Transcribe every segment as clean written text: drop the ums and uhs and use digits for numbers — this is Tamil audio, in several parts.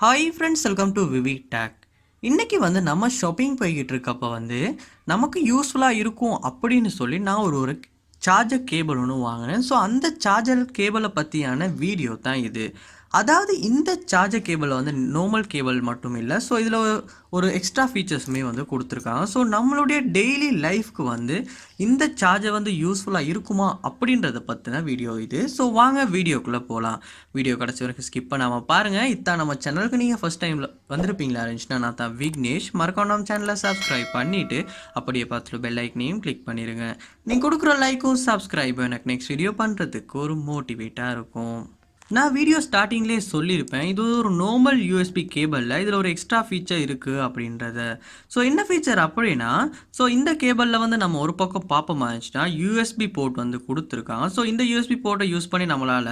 Hi friends, welcome to VividTech. இன்றைக்கி நம்ம ஷாப்பிங் போய்கிட்டு இருக்கப்போ நமக்கு யூஸ்ஃபுல்லாக இருக்கும் அப்படின்னு சொல்லி நான் ஒரு சார்ஜர் கேபிள் ஒன்று வாங்கினேன். ஸோ அந்த சார்ஜர் கேபிளை பற்றியான வீடியோ தான் இது. அதாவது இந்த சார்ஜர் கேபிள் நார்மல் கேபிள் மட்டும் இல்லை, ஸோ இதில் ஒரு எக்ஸ்ட்ரா ஃபீச்சர்ஸுமே கொடுத்துருக்காங்க. ஸோ நம்மளுடைய டெய்லி லைஃப்க்கு இந்த சார்ஜர் யூஸ்ஃபுல்லாக இருக்குமா அப்படின்றத பற்றின வீடியோ இது. ஸோ வாங்க வீடியோக்குள்ளே போகலாம். வீடியோ கடைசி வரைக்கும் ஸ்கிப் பண்ணாமல் பாருங்கள். இதான் நம்ம சேனலுக்கு நீங்கள் ஃபஸ்ட் டைமில் வந்திருப்பீங்களா இருந்துச்சுன்னா, நான் தான் விக்னேஷ். மறக்காம நம்ம சேனலை சப்ஸ்கிரைப் பண்ணிவிட்டு அப்படியே பார்த்துட்டு பெல் ஐக்கனையும் கிளிக் பண்ணிடுங்க. நீங்கள் கொடுக்குற லைக்கும் சப்ஸ்கிரைபும் எனக்கு நெக்ஸ்ட் வீடியோ பண்ணுறதுக்கு ஒரு மோட்டிவேட்டாக இருக்கும். நான் வீடியோ ஸ்டார்டிங்லேயே சொல்லியிருப்பேன், இது ஒரு நார்மல் யூஎஸ்பி கேபிளில் இதில் ஒரு எக்ஸ்ட்ரா ஃபீச்சர் இருக்குது அப்படின்றத. ஸோ என்ன ஃபீச்சர் அப்படின்னா, ஸோ இந்த கேபிளில் நம்ம ஒரு பக்கம் பார்ப்போமா இருந்துச்சுன்னா யூஎஸ்பி போர்ட் கொடுத்துருக்காங்க. ஸோ இந்த யூஎஸ்பி போர்ட்டை யூஸ் பண்ணி நம்மளால்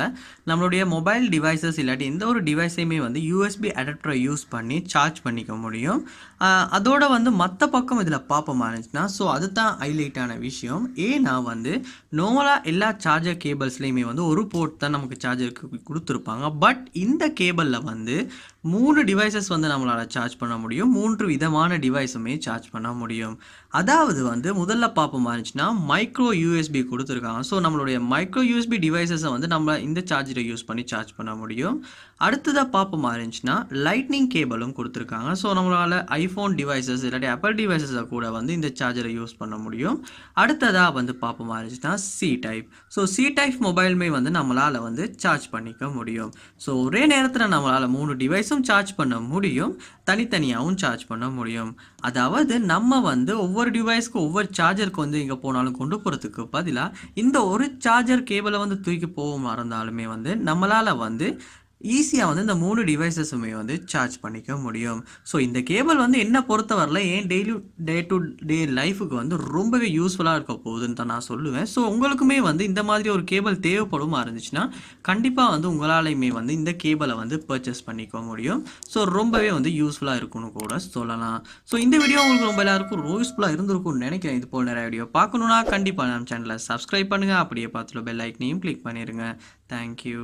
நம்மளுடைய மொபைல் டிவைசஸ் இல்லாட்டி எந்த ஒரு டிவைஸையுமே யூஎஸ்பி அடாப்டரை யூஸ் பண்ணி சார்ஜ் பண்ணிக்க முடியும். அதோட மற்ற பக்கம் இதில் பார்ப்போமா இருந்துச்சுன்னா, ஸோ அதுதான் ஹைலைட்டான விஷயம். ஏன்னா நார்மலாக எல்லா சார்ஜர் கேபிள்ஸ்லேயுமே ஒரு போர்ட் தான் நமக்கு சார்ஜருக்கு கொடுத்துருப்பாங்க. பட் இந்த கேபிளில் 3 டிவைசஸ் நம்மளால் சார்ஜ் பண்ண முடியும். 3 விதமான டிவைஸுமே சார்ஜ் பண்ண முடியும். அதாவது முதல்ல பார்ப்போமா இருந்துச்சுன்னா மைக்ரோ யூஎஸ்பி கொடுத்துருக்காங்க. ஸோ நம்மளுடைய மைக்ரோ யூஎஸ்பி டிவைசஸை நம்ம இந்த சார்ஜரை யூஸ் பண்ணி சார்ஜ் பண்ண முடியும். அடுத்ததாக பார்ப்போமா இருந்துச்சுன்னா லைட்னிங் கேபிளும் கொடுத்துருக்காங்க. ஸோ நம்மளால் ஐஃபோன் டிவைசஸ் இல்லாட்டி ஆப்பிள் டிவைசஸை கூட இந்த சார்ஜரை யூஸ் பண்ண முடியும். அடுத்ததாக பார்ப்போமா இருந்துச்சுன்னா C type. So C type மொபைலுமே நம்மளால் சார்ஜ் பண்ணிக்க முடியும். ஸோ ஒரே நேரத்தில் நம்மளால் 3 டிவைஸும் சார்ஜ் பண்ண முடியும், தனித்தனியாகவும் சார்ஜ் பண்ண முடியும். அதாவது நம்ம ஒவ்வொரு டிவைஸ்க்கு ஒவ்வொரு சார்ஜருக்கு எங்கே போனாலும் கொண்டு போகிறதுக்கு பதிலாக இந்த ஒரு சார்ஜர் கேபிளை தூக்கி போக மறந்தாலுமே நம்மளால் ஈஸியாக இந்த 3 டிவைசஸுமே சார்ஜ் பண்ணிக்க முடியும். ஸோ இந்த கேபிள் என்ன பொறுத்தவரையில் ஏன் டே டு டே லைஃபுக்கு ரொம்பவே யூஸ்ஃபுல்லாக இருக்க போகுதுன்னு தான் நான் சொல்லுவேன். ஸோ உங்களுக்குமே இந்த மாதிரி ஒரு கேபிள் தேவைப்படுமா இருந்துச்சுன்னா கண்டிப்பாக உங்களாலையுமே இந்த கேபிளை பர்ச்சேஸ் பண்ணிக்க முடியும். ஸோ ரொம்பவே யூஸ்ஃபுல்லாக இருக்குன்னு கூட சொல்லலாம். ஸோ இந்த வீடியோ உங்களுக்கு ரொம்ப எல்லாருக்கும் யூஸ்ஃபுல்லாக இருந்திருக்கும்னு நினைக்கிறேன். இது போல் நிறைய வீடியோ பார்க்கணுன்னா கண்டிப்பாக நம்ம சேனலை சப்ஸ்கிரைப் பண்ணுங்கள். அப்படியே பார்த்துட்டு பெல் ஐக்கனையும் கிளிக் பண்ணிடுங்க. தேங்க்யூ.